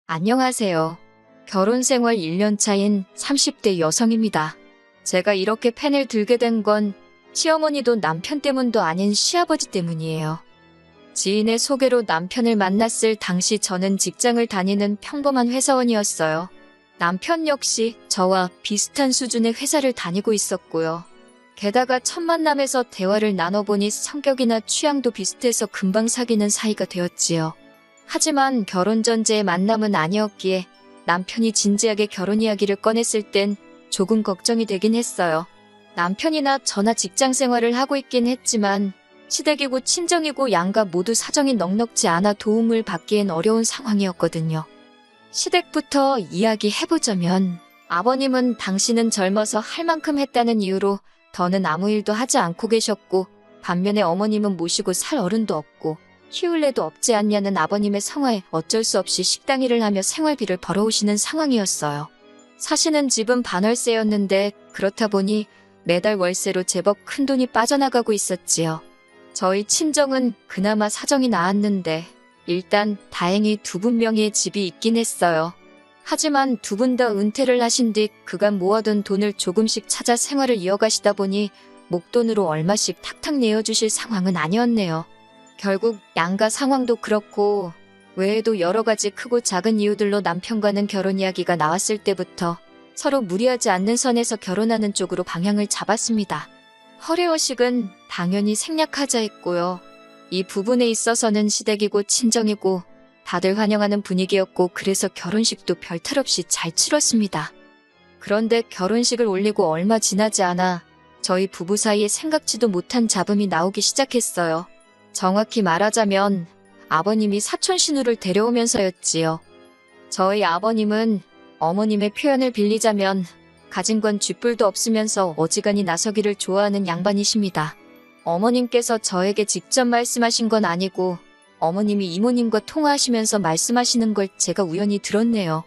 안녕하세요. 결혼 생활 1년 차인 30대 여성입니다. 제가 이렇게 펜을 들게 된 건 시어머니도 남편 때문도 아닌 시아버지 때문이에요. 지인의 소개로 남편을 만났을 당시 저는 직장을 다니는 평범한 회사원이었어요. 남편 역시 저와 비슷한 수준의 회사를 다니고 있었고요. 게다가 첫 만남에서 대화를 나눠보니 성격이나 취향도 비슷해서 금방 사귀는 사이가 되었지요. 하지만 결혼 전제의 만남은 아니었기에 남편이 진지하게 결혼 이야기를 꺼냈을 땐 조금 걱정이 되긴 했어요. 남편이나 저나 직장 생활을 하고 있긴 했지만 시댁이고 친정이고 양가 모두 사정이 넉넉지 않아 도움을 받기엔 어려운 상황이었거든요. 시댁부터 이야기해보자면 아버님은 당신은 젊어서 할 만큼 했다는 이유로 더는 아무 일도 하지 않고 계셨고, 반면에 어머님은 모시고 살 어른도 없고 키울래도 없지 않냐는 아버님의 성화에 어쩔 수 없이 식당 일을 하며 생활비를 벌어오시는 상황이었어요. 사시는 집은 반월세였는데 그렇다 보니 매달 월세로 제법 큰돈이 빠져나가고 있었지요. 저희 친정은 그나마 사정이 나았는데 일단 다행히 두 분 명의의 집이 있긴 했어요. 하지만 두 분 다 은퇴를 하신 뒤 그간 모아둔 돈을 조금씩 찾아 생활을 이어가시다 보니 목돈으로 얼마씩 탁탁 내어주실 상황은 아니었네요. 결국 양가 상황도 그렇고 외에도 여러 가지 크고 작은 이유들로 남편과는 결혼 이야기가 나왔을 때부터 서로 무리하지 않는 선에서 결혼하는 쪽으로 방향을 잡았습니다. 허례허식은 당연히 생략하자 했고요. 이 부분에 있어서는 시댁이고 친정이고 다들 환영하는 분위기였고 그래서 결혼식도 별탈 없이 잘 치렀습니다. 그런데 결혼식을 올리고 얼마 지나지 않아 저희 부부 사이에 생각지도 못한 잡음이 나오기 시작했어요. 정확히 말하자면 아버님이 사촌 신우를 데려오면서였지요. 저희 아버님은 어머님의 표현을 빌리자면 가진 건 쥐뿔도 없으면서 어지간히 나서기를 좋아하는 양반이십니다. 어머님께서 저에게 직접 말씀하신 건 아니고 어머님이 이모님과 통화하시면서 말씀하시는 걸 제가 우연히 들었네요.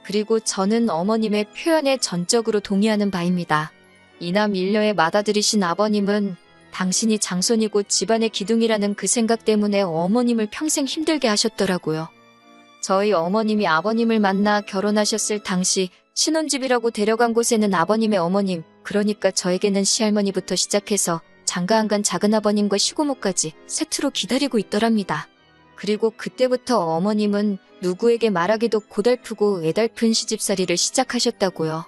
그리고 저는 어머님의 표현에 전적으로 동의하는 바입니다. 이남 일녀의 맏아들이신 아버님은 당신이 장손이고 집안의 기둥이라는 그 생각 때문에 어머님을 평생 힘들게 하셨더라고요. 저희 어머님이 아버님을 만나 결혼하셨을 당시 신혼집이라고 데려간 곳에는 아버님의 어머님, 그러니까 저에게는 시할머니부터 시작해서 장가안간 작은아버님과 시고모까지 세트로 기다리고 있더랍니다. 그리고 그때부터 어머님은 누구에게 말하기도 고달프고 애달픈 시집살이를 시작하셨다고요.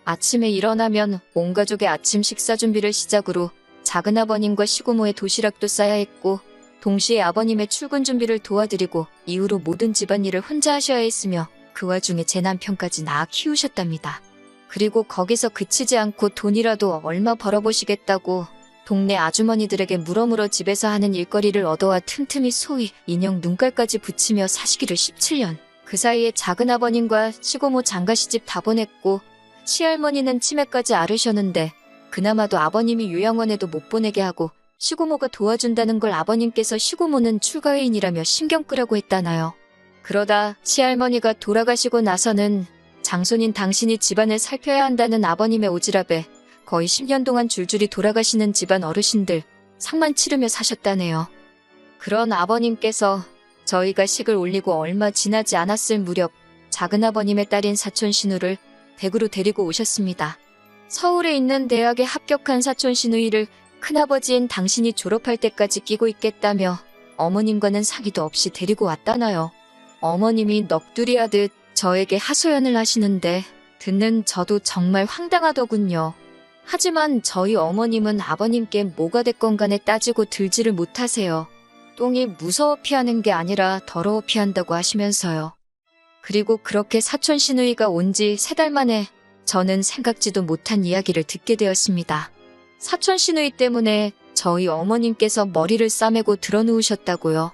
아침에 일어나면 온 가족의 아침 식사 준비를 시작으로 작은아버님과 시고모의 도시락도 싸야 했고 동시에 아버님의 출근 준비를 도와드리고 이후로 모든 집안일을 혼자 하셔야 했으며 그 와중에 제 남편까지 낳아 키우셨답니다. 그리고 거기서 그치지 않고 돈이라도 얼마 벌어보시겠다고 동네 아주머니들에게 물어물어 집에서 하는 일거리를 얻어와 틈틈이 소위 인형 눈깔까지 붙이며 사시기를 17년. 그 사이에 작은아버님과 시고모 장가시집 다 보냈고 시할머니는 치매까지 앓으셨는데 그나마도 아버님이 요양원에도 못 보내게 하고 시고모가 도와준다는 걸 아버님께서 시고모는 출가회인이라며 신경 끄라고 했다나요. 그러다 시할머니가 돌아가시고 나서는 장손인 당신이 집안을 살펴야 한다는 아버님의 오지랖에 거의 10년 동안 줄줄이 돌아가시는 집안 어르신들 상만 치르며 사셨다네요. 그런 아버님께서 저희가 식을 올리고 얼마 지나지 않았을 무렵 작은아버님의 딸인 사촌 신우를 댁으로 데리고 오셨습니다. 서울에 있는 대학에 합격한 사촌 신우이를 큰아버지인 당신이 졸업할 때까지 끼고 있겠다며 어머님과는 상의도 없이 데리고 왔다나요. 어머님이 넋두리하듯 저에게 하소연을 하시는데 듣는 저도 정말 황당하더군요. 하지만 저희 어머님은 아버님께 뭐가 됐건 간에 따지고 들지를 못하세요. 똥이 무서워 피하는 게 아니라 더러워 피한다고 하시면서요. 그리고 그렇게 사촌 시누이가 온 지 3달 만에 저는 생각지도 못한 이야기를 듣게 되었습니다. 사촌 시누이 때문에 저희 어머님께서 머리를 싸매고 드러누우셨다고요.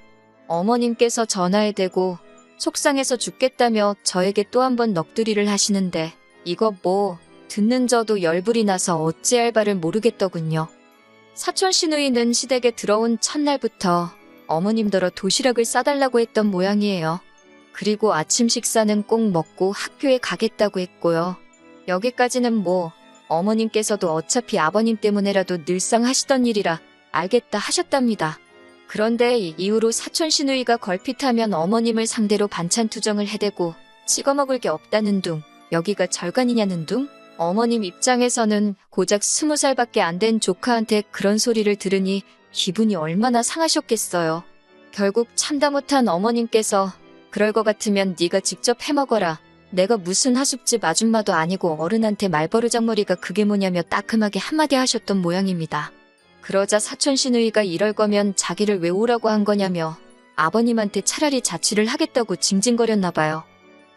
어머님께서 전화에 대고 속상해서 죽겠다며 저에게 또 한 번 넋두리를 하시는데 이거 뭐 듣는 저도 열불이 나서 어찌할 바를 모르겠더군요. 사촌 시누이는 시댁에 들어온 첫날부터 어머님더러 도시락을 싸달라고 했던 모양이에요. 그리고 아침 식사는 꼭 먹고 학교에 가겠다고 했고요. 여기까지는 뭐 어머님께서도 어차피 아버님 때문에라도 늘상 하시던 일이라 알겠다 하셨답니다. 그런데 이후로 사촌 시누이가 걸핏하면 어머님을 상대로 반찬 투정을 해대고 찍어 먹을 게 없다는 둥, 여기가 절간이냐는 둥? 어머님 입장에서는 고작 20살밖에 안 된 조카한테 그런 소리를 들으니 기분이 얼마나 상하셨겠어요. 결국 참다 못한 어머님께서 그럴 것 같으면 네가 직접 해먹어라. 내가 무슨 하숙집 아줌마도 아니고 어른한테 말버르장머리가 그게 뭐냐며 따끔하게 한마디 하셨던 모양입니다. 그러자 사촌 시누이가 이럴 거면 자기를 왜 오라고 한 거냐며 아버님한테 차라리 자취를 하겠다고 징징거렸나 봐요.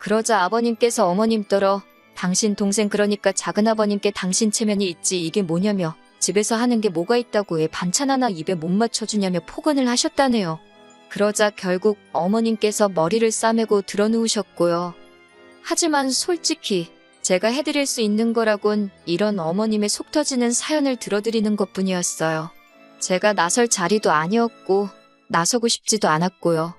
그러자 아버님께서 어머님더러 당신 동생 그러니까 작은아버님께 당신 체면이 있지 이게 뭐냐며 집에서 하는 게 뭐가 있다고 애 반찬 하나 입에 못 맞춰주냐며 폭언을 하셨다네요. 그러자 결국 어머님께서 머리를 싸매고 드러누우셨고요. 하지만 솔직히 제가 해드릴 수 있는 거라곤 이런 어머님의 속 터지는 사연을 들어드리는 것뿐이었어요. 제가 나설 자리도 아니었고 나서고 싶지도 않았고요.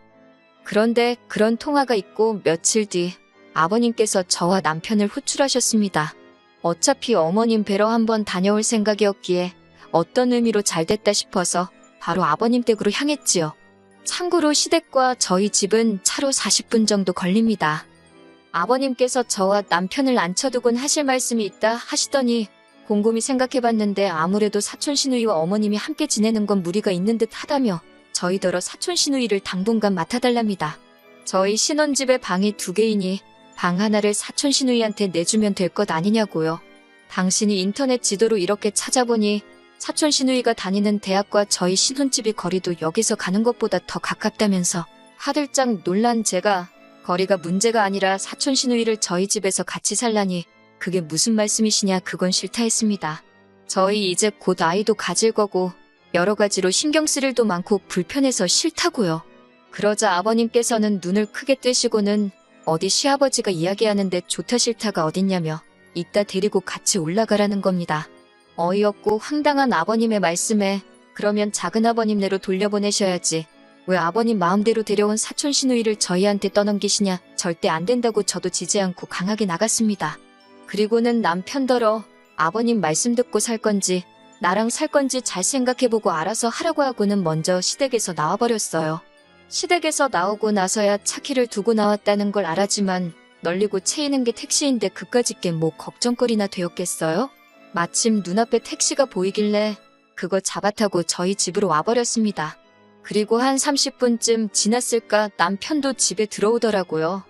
그런데 그런 통화가 있고 며칠 뒤 아버님께서 저와 남편을 호출하셨습니다. 어차피 어머님 뵈러 한번 다녀올 생각이었기에 어떤 의미로 잘됐다 싶어서 바로 아버님 댁으로 향했지요. 참고로 시댁과 저희 집은 차로 40분 정도 걸립니다. 아버님께서 저와 남편을 앉혀두곤 하실 말씀이 있다 하시더니 곰곰이 생각해봤는데 아무래도 사촌 시누이와 어머님이 함께 지내는 건 무리가 있는 듯 하다며 저희더러 사촌 시누이를 당분간 맡아달랍니다. 저희 신혼집에 방이 2개이니 방 하나를 사촌 시누이한테 내주면 될 것 아니냐고요. 당신이 인터넷 지도로 이렇게 찾아보니 사촌 시누이가 다니는 대학과 저희 신혼집이 거리도 여기서 가는 것보다 더 가깝다면서 화들짝 놀란 제가 거리가 문제가 아니라 사촌 시누이를 저희 집에서 같이 살라니 그게 무슨 말씀이시냐 그건 싫다 했습니다. 저희 이제 곧 아이도 가질 거고 여러 가지로 신경 쓸 일도 많고 불편해서 싫다고요. 그러자 아버님께서는 눈을 크게 뜨시고는 어디 시아버지가 이야기하는데 좋다 싫다가 어딨냐며 이따 데리고 같이 올라가라는 겁니다. 어이없고 황당한 아버님의 말씀에 그러면 작은아버님네로 돌려보내셔야지. 왜 아버님 마음대로 데려온 사촌 시누이를 저희한테 떠넘기시냐. 절대 안 된다고 저도 지지 않고 강하게 나갔습니다. 그리고는 남편더러 아버님 말씀 듣고 살 건지 나랑 살 건지 잘 생각해보고 알아서 하라고 하고는 먼저 시댁에서 나와버렸어요. 시댁에서 나오고 나서야 차 키를 두고 나왔다는 걸 알았지만 널리고 채이는 게 택시인데 그까짓 게 뭐 걱정거리나 되었겠어요? 마침 눈앞에 택시가 보이길래 그거 잡아타고 저희 집으로 와버렸습니다. 그리고 한 30분쯤 지났을까 남편도 집에 들어오더라고요.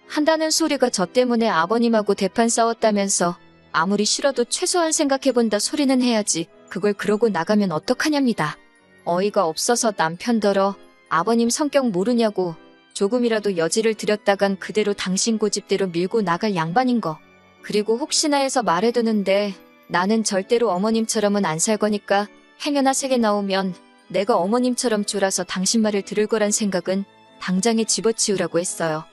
한다는 소리가 저 때문에 아버님하고 대판 싸웠다면서 아무리 싫어도 최소한 생각해본다 소리는 해야지 그걸 그러고 나가면 어떡하냐입니다. 어이가 없어서 남편더러 아버님 성격 모르냐고 조금이라도 여지를 들였다간 그대로 당신 고집대로 밀고 나갈 양반인 거. 그리고 혹시나 해서 말해두는데 나는 절대로 어머님처럼은 안 살 거니까 행여나 세게 나오면 내가 어머님처럼 졸아서 당신 말을 들을 거란 생각은 당장에 집어치우라고 했어요.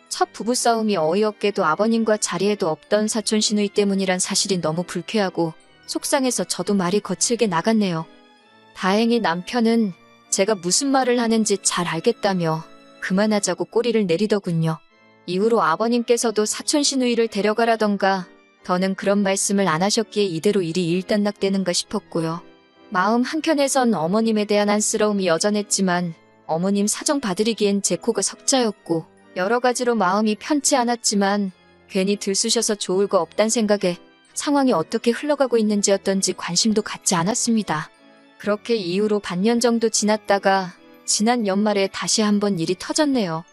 첫 부부싸움이 어이없게도 아버님과 자리에도 없던 사촌 시누이 때문이란 사실이 너무 불쾌하고 속상해서 저도 말이 거칠게 나갔네요. 다행히 남편은 제가 무슨 말을 하는지 잘 알겠다며 그만하자고 꼬리를 내리더군요. 이후로 아버님께서도 사촌 시누이를 데려가라던가 더는 그런 말씀을 안 하셨기에 이대로 일이 일단락되는가 싶었고요. 마음 한켠에선 어머님에 대한 안쓰러움이 여전했지만 어머님 사정 봐드리기엔 제 코가 석자였고 여러 가지로 마음이 편치 않았지만 괜히 들쑤셔서 좋을 거 없단 생각에 상황이 어떻게 흘러가고 있는지였던지 관심도 갖지 않았습니다. 그렇게 이후로 반년 정도 지났다가 지난 연말에 다시 한번 일이 터졌네요.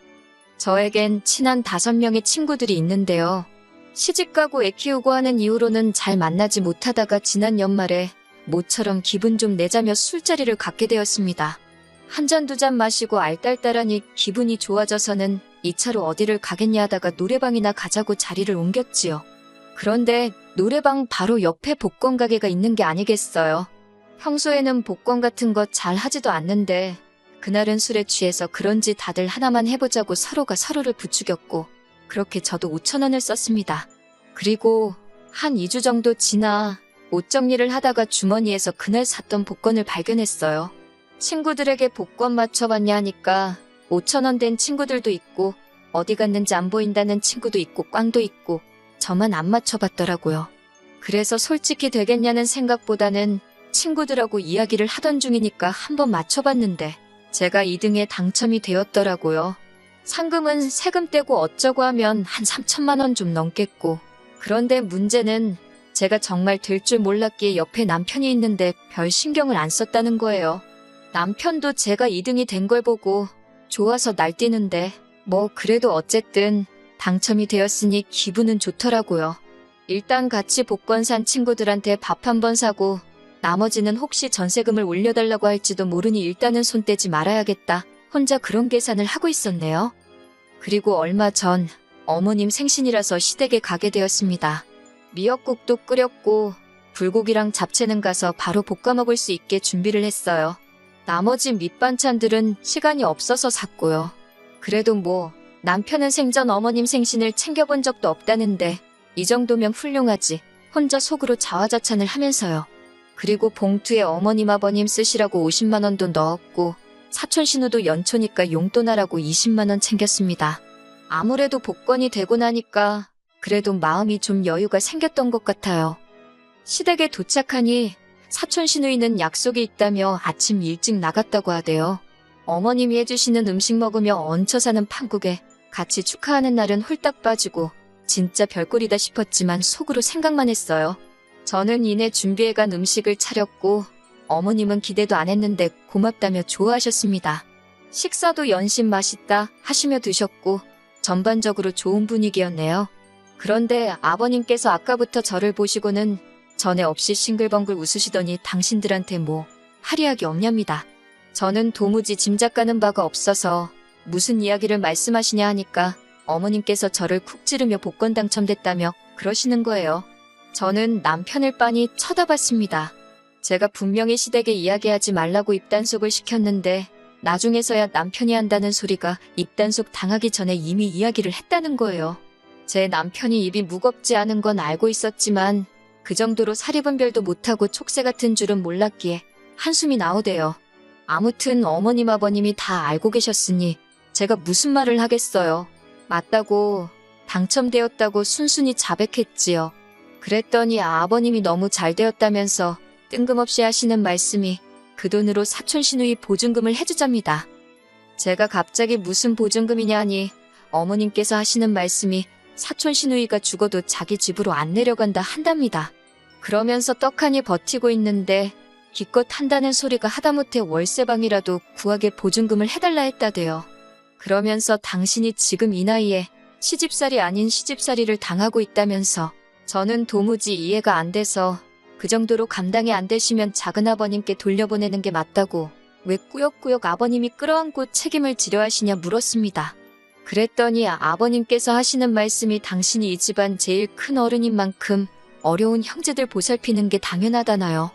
저에겐 친한 5명의 친구들이 있는데요. 시집가고 애 키우고 하는 이후로는 잘 만나지 못하다가 지난 연말에 모처럼 기분 좀 내자며 술자리를 갖게 되었습니다. 한 잔 두 잔 마시고 알딸딸하니 기분이 좋아져서는 2차로 어디를 가겠냐 하다가 노래방이나 가자고 자리를 옮겼지요. 그런데 노래방 바로 옆에 복권 가게가 있는 게 아니겠어요. 평소에는 복권 같은 거 잘 하지도 않는데 그날은 술에 취해서 그런지 다들 하나만 해보자고 서로가 서로를 부추겼고 그렇게 저도 5,000원을 썼습니다. 그리고 한 2주 정도 지나 옷 정리를 하다가 주머니에서 그날 샀던 복권을 발견했어요. 친구들에게 복권 맞춰봤냐 하니까 5,000원 된 친구들도 있고 어디 갔는지 안 보인다는 친구도 있고 꽝도 있고 저만 안 맞춰봤더라고요. 그래서 솔직히 되겠냐는 생각보다는 친구들하고 이야기를 하던 중이니까 한번 맞춰봤는데 제가 2등에 당첨이 되었더라고요. 상금은 세금 떼고 어쩌고 하면 한 3천만 원 좀 넘겠고. 그런데 문제는 제가 정말 될 줄 몰랐기에 옆에 남편이 있는데 별 신경을 안 썼다는 거예요. 남편도 제가 2등이 된 걸 보고 좋아서 날뛰는데 뭐 그래도 어쨌든 당첨이 되었으니 기분은 좋더라고요. 일단 같이 복권 산 친구들한테 밥 한 번 사고 나머지는 혹시 전세금을 올려달라고 할지도 모르니 일단은 손 떼지 말아야겠다. 혼자 그런 계산을 하고 있었네요. 그리고 얼마 전 어머님 생신이라서 시댁에 가게 되었습니다. 미역국도 끓였고 불고기랑 잡채는 가서 바로 볶아 먹을 수 있게 준비를 했어요. 나머지 밑반찬들은 시간이 없어서 샀고요. 그래도 뭐 남편은 생전 어머님 생신을 챙겨본 적도 없다는데 이 정도면 훌륭하지. 혼자 속으로 자화자찬을 하면서요. 그리고 봉투에 어머님 아버님 쓰시라고 50만 원도 넣었고 사촌 신우도 연초니까 용돈하라고 20만 원 챙겼습니다. 아무래도 복권이 되고 나니까 그래도 마음이 좀 여유가 생겼던 것 같아요. 시댁에 도착하니 사촌 시누이는 약속이 있다며 아침 일찍 나갔다고 하대요. 어머님이 해주시는 음식 먹으며 얹혀 사는 판국에 같이 축하하는 날은 홀딱 빠지고 진짜 별꼴이다 싶었지만 속으로 생각만 했어요. 저는 이내 준비해간 음식을 차렸고 어머님은 기대도 안 했는데 고맙다며 좋아하셨습니다. 식사도 연신 맛있다 하시며 드셨고 전반적으로 좋은 분위기였네요. 그런데 아버님께서 아까부터 저를 보시고는 전에 없이 싱글벙글 웃으시더니 당신들한테 뭐 할이하기 없냐입니다. 저는 도무지 짐작가는 바가 없어서 무슨 이야기를 말씀하시냐 하니까 어머님께서 저를 쿡 찌르며 복권 당첨됐다며 그러시는 거예요. 저는 남편을 빤히 쳐다봤습니다. 제가 분명히 시댁에 이야기하지 말라고 입단속을 시켰는데 나중에서야 남편이 한다는 소리가 입단속 당하기 전에 이미 이야기를 했다는 거예요. 제 남편이 입이 무겁지 않은 건 알고 있었지만 그 정도로 사리분별도 못하고 촉새 같은 줄은 몰랐기에 한숨이 나오대요. 아무튼 어머님 아버님이 다 알고 계셨으니 제가 무슨 말을 하겠어요. 맞다고 당첨되었다고 순순히 자백했지요. 그랬더니 아버님이 너무 잘 되었다면서 뜬금없이 하시는 말씀이 그 돈으로 사촌 시누이 보증금을 해주잡니다. 제가 갑자기 무슨 보증금이냐 하니 어머님께서 하시는 말씀이 사촌 시누이가 죽어도 자기 집으로 안 내려간다 한답니다. 그러면서 떡하니 버티고 있는데 기껏 한다는 소리가 하다못해 월세방이라도 구하게 보증금을 해달라 했다대요. 그러면서 당신이 지금 이 나이에 시집살이 아닌 시집살이를 당하고 있다면서 저는 도무지 이해가 안 돼서 그 정도로 감당이 안 되시면 작은아버님께 돌려보내는 게 맞다고 왜 꾸역꾸역 아버님이 끌어안고 책임을 지려 하시냐 물었습니다. 그랬더니 아버님께서 하시는 말씀이 당신이 이 집안 제일 큰 어른인 만큼 어려운 형제들 보살피는 게 당연하다나요.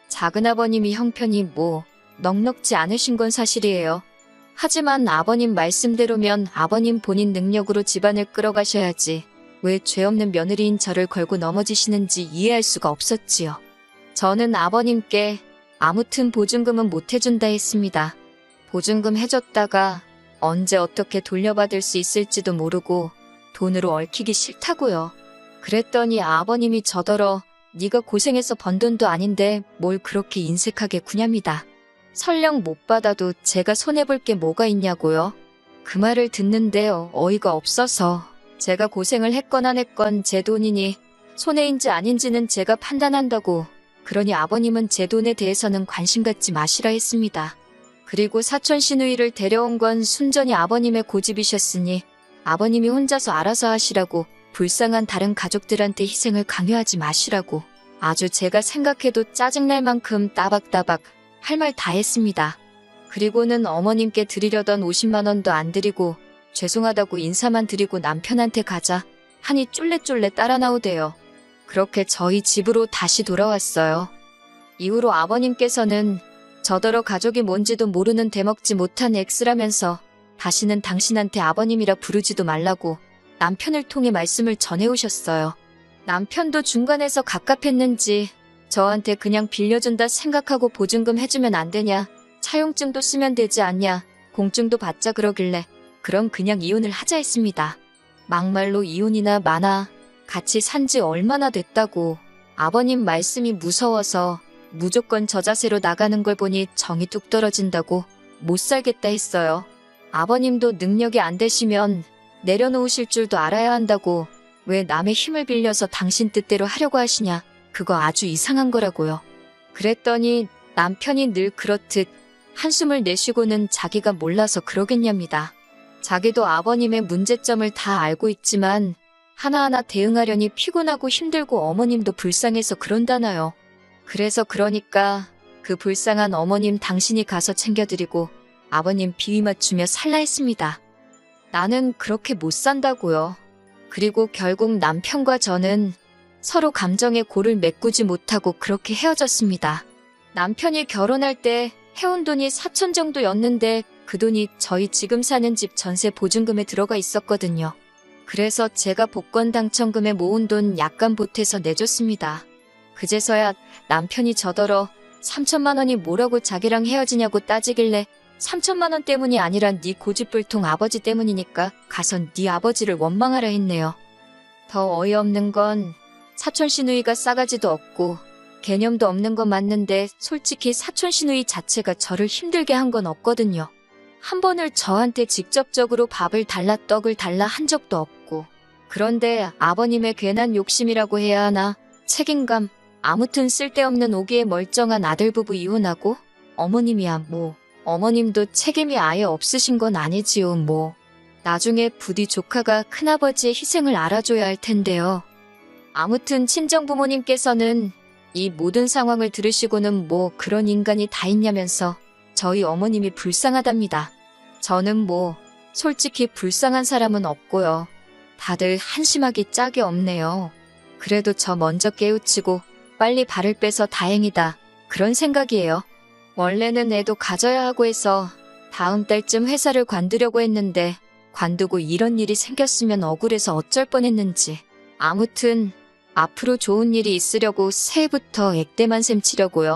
작은아버님이 형편이 뭐 넉넉지 않으신 건 사실이에요. 하지만 아버님 말씀대로면 아버님 본인 능력으로 집안을 끌어가셔야지 왜 죄 없는 며느리인 저를 걸고 넘어지시는지 이해할 수가 없었지요. 저는 아버님께 아무튼 보증금은 못 해준다 했습니다. 보증금 해줬다가 언제 어떻게 돌려받을 수 있을지도 모르고 돈으로 얽히기 싫다고요. 그랬더니 아버님이 저더러 네가 고생해서 번 돈도 아닌데 뭘 그렇게 인색하게 구냐입니다. 설령 못 받아도 제가 손해볼 게 뭐가 있냐고요. 그 말을 듣는데 어이가 없어서 제가 고생을 했건 안 했건 제 돈이니 손해인지 아닌지는 제가 판단한다고 그러니 아버님은 제 돈에 대해서는 관심 갖지 마시라 했습니다. 그리고 사촌 시누이를 데려온 건 순전히 아버님의 고집이셨으니 아버님이 혼자서 알아서 하시라고 불쌍한 다른 가족들한테 희생을 강요하지 마시라고 아주 제가 생각해도 짜증날 만큼 따박따박 할 말 다 했습니다. 그리고는 어머님께 드리려던 50만 원도 안 드리고 죄송하다고 인사만 드리고 남편한테 가자 하니 쫄래쫄래 따라 나오대요. 그렇게 저희 집으로 다시 돌아왔어요. 이후로 아버님께서는 저더러 가족이 뭔지도 모르는 대먹지 못한 X라면서 다시는 당신한테 아버님이라 부르지도 말라고 남편을 통해 말씀을 전해오셨어요. 남편도 중간에서 갑갑했는지 저한테 그냥 빌려준다 생각하고 보증금 해주면 안 되냐, 차용증도 쓰면 되지 않냐, 공증도 받자 그러길래 그럼 그냥 이혼을 하자 했습니다. 막말로 이혼이나 마나 같이 산지 얼마나 됐다고 아버님 말씀이 무서워서 무조건 저 자세로 나가는 걸 보니 정이 뚝 떨어진다고 못 살겠다 했어요. 아버님도 능력이 안 되시면 내려놓으실 줄도 알아야 한다고 왜 남의 힘을 빌려서 당신 뜻대로 하려고 하시냐. 그거 아주 이상한 거라고요. 그랬더니 남편이 늘 그렇듯 한숨을 내쉬고는 자기가 몰라서 그러겠냐입니다. 자기도 아버님의 문제점을 다 알고 있지만 하나하나 대응하려니 피곤하고 힘들고 어머님도 불쌍해서 그런다나요. 그래서 그러니까 그 불쌍한 어머님 당신이 가서 챙겨드리고 아버님 비위 맞추며 살라 했습니다. 나는 그렇게 못 산다고요. 그리고 결국 남편과 저는 서로 감정의 골을 메꾸지 못하고 그렇게 헤어졌습니다. 남편이 결혼할 때 해온 돈이 4천 정도였는데 그 돈이 저희 지금 사는 집 전세 보증금에 들어가 있었거든요. 그래서 제가 복권 당첨금에 모은 돈 약간 보태서 내줬습니다. 그제서야 남편이 저더러 3천만 원이 뭐라고 자기랑 헤어지냐고 따지길래 3천만 원 때문이 아니라 네 고집불통 아버지 때문이니까 가선 네 아버지를 원망하라 했네요. 더 어이없는 건 사촌 시누이가 싸가지도 없고 개념도 없는 건 맞는데 솔직히 사촌 시누이 자체가 저를 힘들게 한 건 없거든요. 한 번을 저한테 직접적으로 밥을 달라 떡을 달라 한 적도 없고. 그런데 아버님의 괜한 욕심이라고 해야 하나 책임감 아무튼 쓸데없는 오기에 멀쩡한 아들 부부 이혼하고 어머님이야 뭐 어머님도 책임이 아예 없으신 건 아니지요 뭐. 나중에 부디 조카가 큰아버지의 희생을 알아줘야 할 텐데요. 아무튼 친정부모님께서는 이 모든 상황을 들으시고는 뭐 그런 인간이 다 있냐면서 저희 어머님이 불쌍하답니다. 저는 뭐 솔직히 불쌍한 사람은 없고요. 다들 한심하기 짝이 없네요. 그래도 저 먼저 깨우치고 빨리 발을 빼서 다행이다. 그런 생각이에요. 원래는 애도 가져야 하고 해서 다음 달쯤 회사를 관두려고 했는데 관두고 이런 일이 생겼으면 억울해서 어쩔 뻔했는지. 아무튼 앞으로 좋은 일이 있으려고 새해부터 액대만 셈치려고요.